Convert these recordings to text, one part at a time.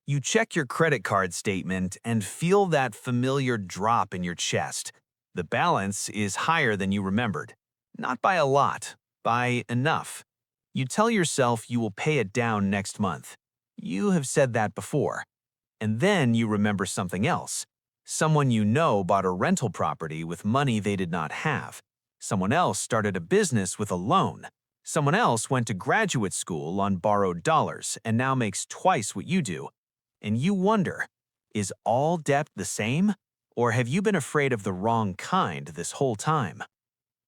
You check your credit card statement and feel that familiar drop in your chest. The balance is higher than you remembered. Not by a lot, by enough. You tell yourself you will pay it down next month. You have said that before. And then you remember something else. Someone you know bought a rental property with money they did not have. Someone else started a business with a loan. Someone else went to graduate school on borrowed dollars and now makes twice what you do. And you wonder, is all debt the same? Or have you been afraid of the wrong kind this whole time?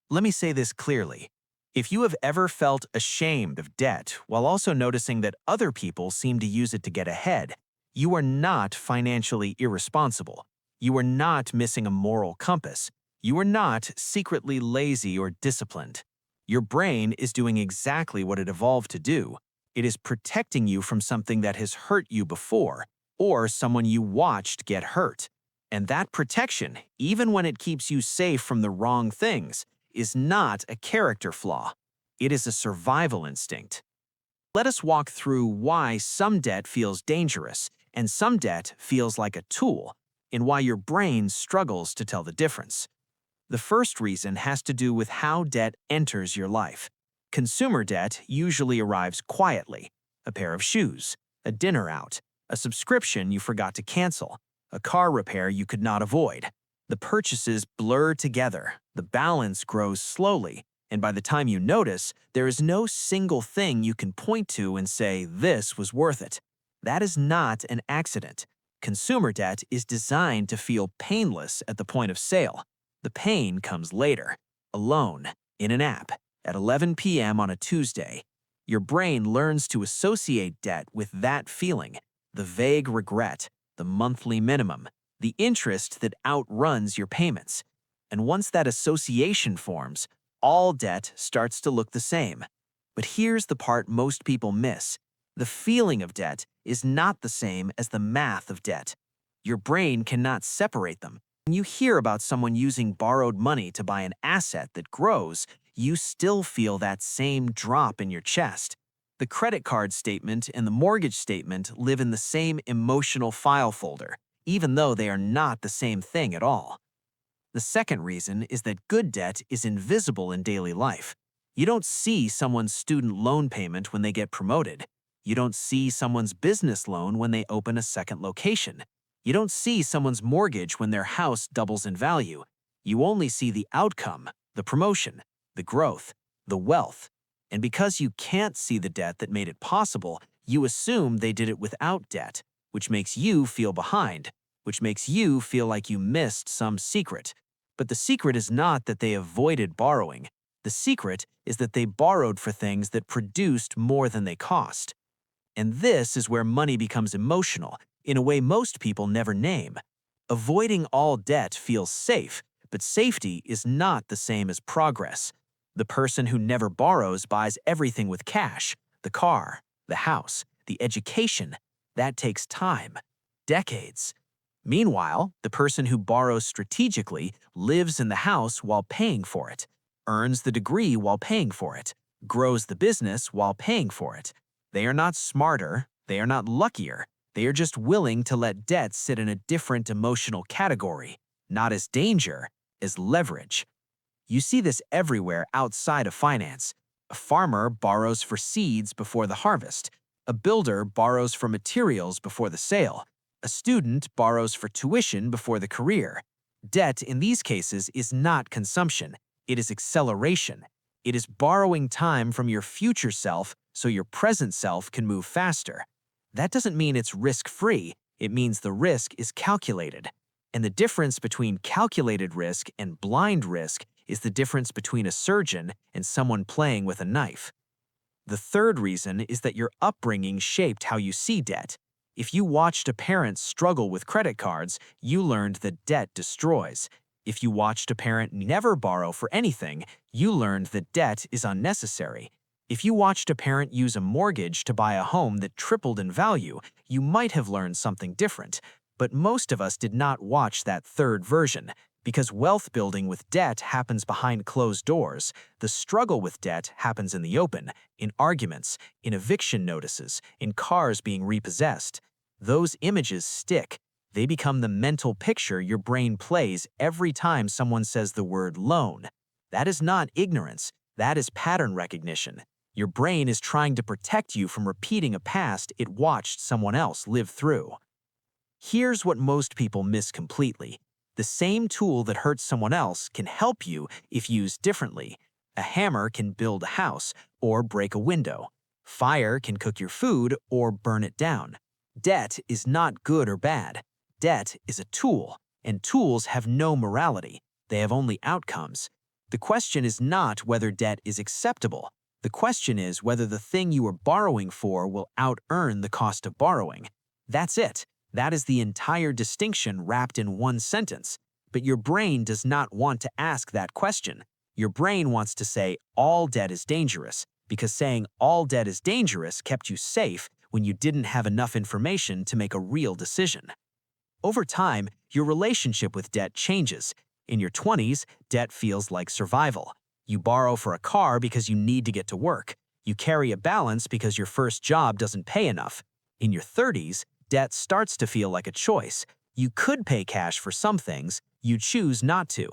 Let me say this clearly. If you have ever felt ashamed of debt while also noticing that other people seem to use it to get ahead, you are not financially irresponsible. You are not missing a moral compass. You are not secretly lazy or disciplined. Your brain is doing exactly what it evolved to do. It is protecting you from something that has hurt you before, or someone you watched get hurt. And that protection, even when it keeps you safe from the wrong things, is not a character flaw. It is a survival instinct. Let us walk through why some debt feels dangerous and some debt feels like a tool, and why your brain struggles to tell the difference. The first reason has to do with how debt enters your life. Consumer debt usually arrives quietly: a pair of shoes, a dinner out, a subscription you forgot to cancel, a car repair you could not avoid. The purchases blur together, the balance grows slowly, and by the time you notice, there is no single thing you can point to and say, "This was worth it." That is not an accident. Consumer debt is designed to feel painless at the point of sale. The pain comes later, alone, in an app, at 11 p.m. on a Tuesday. Your brain learns to associate debt with that feeling, the vague regret, the monthly minimum, the interest that outruns your payments. And once that association forms, all debt starts to look the same. But here's the part most people miss. The feeling of debt is not the same as the math of debt. Your brain cannot separate them. When you hear about someone using borrowed money to buy an asset that grows, you still feel that same drop in your chest. The credit card statement and the mortgage statement live in the same emotional file folder, even though they are not the same thing at all. The second reason is that good debt is invisible in daily life. You don't see someone's student loan payment when they get promoted. You don't see someone's business loan when they open a second location. You don't see someone's mortgage when their house doubles in value. You only see the outcome, the promotion, the growth, the wealth. And because you can't see the debt that made it possible, you assume they did it without debt, which makes you feel behind, which makes you feel like you missed some secret. But the secret is not that they avoided borrowing. The secret is that they borrowed for things that produced more than they cost. And this is where money becomes emotional, in a way most people never name. Avoiding all debt feels safe, but safety is not the same as progress. The person who never borrows buys everything with cash: the car, the house, the education. That takes time, decades. Meanwhile, the person who borrows strategically lives in the house while paying for it, earns the degree while paying for it, grows the business while paying for it. They are not smarter, they are not luckier, they are just willing to let debt sit in a different emotional category, not as danger, as leverage. You see this everywhere outside of finance. A farmer borrows for seeds before the harvest. A builder borrows for materials before the sale. A student borrows for tuition before the career. Debt in these cases is not consumption, it is acceleration. It is borrowing time from your future self so your present self can move faster. That doesn't mean it's risk-free, it means the risk is calculated. And the difference between calculated risk and blind risk is the difference between a surgeon and someone playing with a knife. The third reason is that your upbringing shaped how you see debt. If you watched a parent struggle with credit cards, you learned that debt destroys. If you watched a parent never borrow for anything, you learned that debt is unnecessary. If you watched a parent use a mortgage to buy a home that tripled in value, you might have learned something different. But most of us did not watch that third version. Because wealth building with debt happens behind closed doors, the struggle with debt happens in the open, in arguments, in eviction notices, in cars being repossessed. Those images stick. They become the mental picture your brain plays every time someone says the word loan. That is not ignorance. That is pattern recognition. Your brain is trying to protect you from repeating a past it watched someone else live through. Here's what most people miss completely. The same tool that hurts someone else can help you if used differently. A hammer can build a house or break a window. Fire can cook your food or burn it down. Debt is not good or bad. Debt is a tool, and tools have no morality. They have only outcomes. The question is not whether debt is acceptable. The question is whether the thing you are borrowing for will out-earn the cost of borrowing. That's it. That is the entire distinction wrapped in one sentence. But your brain does not want to ask that question. Your brain wants to say, all debt is dangerous, because saying all debt is dangerous kept you safe when you didn't have enough information to make a real decision. Over time, your relationship with debt changes. In your 20s, debt feels like survival. You borrow for a car because you need to get to work. You carry a balance because your first job doesn't pay enough. In your 30s, debt starts to feel like a choice. You could pay cash for some things, you choose not to.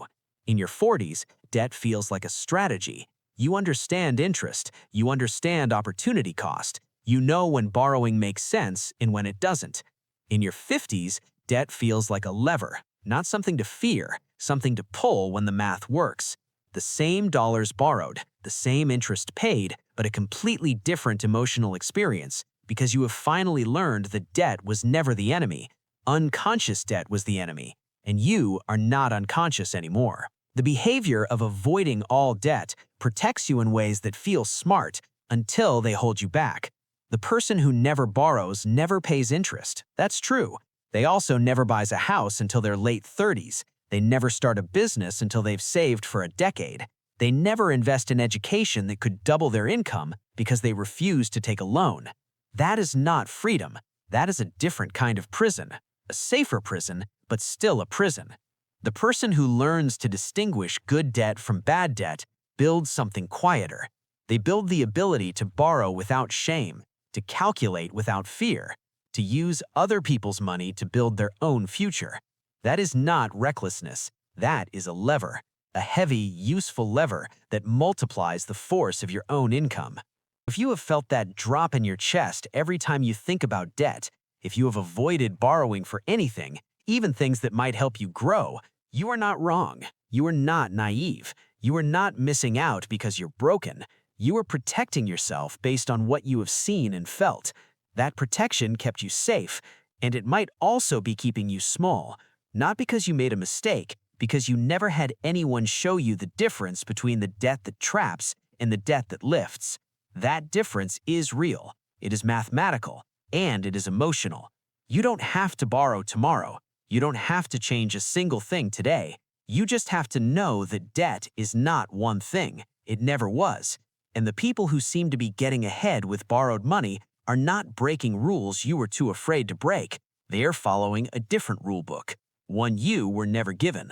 In your 40s, debt feels like a strategy. You understand interest, you understand opportunity cost. You know when borrowing makes sense and when it doesn't. In your 50s, debt feels like a lever, not something to fear, something to pull when the math works. The same dollars borrowed, the same interest paid, but a completely different emotional experience because you have finally learned that debt was never the enemy. Unconscious debt was the enemy, and you are not unconscious anymore. The behavior of avoiding all debt protects you in ways that feel smart until they hold you back. The person who never borrows never pays interest. That's true. They also never buys a house until their late 30s. They never start a business until they've saved for a decade. They never invest in education that could double their income because they refuse to take a loan. That is not freedom. That is a different kind of prison. A safer prison, but still a prison. The person who learns to distinguish good debt from bad debt builds something quieter. They build the ability to borrow without shame, to calculate without fear, to use other people's money to build their own future. That is not recklessness. That is a lever, a heavy, useful lever that multiplies the force of your own income. If you have felt that drop in your chest every time you think about debt, if you have avoided borrowing for anything, even things that might help you grow, you are not wrong. You are not naive. You are not missing out because you're broken. You are protecting yourself based on what you have seen and felt. That protection kept you safe, and it might also be keeping you small. Not because you made a mistake, because you never had anyone show you the difference between the debt that traps and the debt that lifts. That difference is real, it is mathematical, and it is emotional. You don't have to borrow tomorrow. You don't have to change a single thing today. You just have to know that debt is not one thing. It never was. And the people who seem to be getting ahead with borrowed money are not breaking rules you were too afraid to break. They are following a different rule book, one you were never given.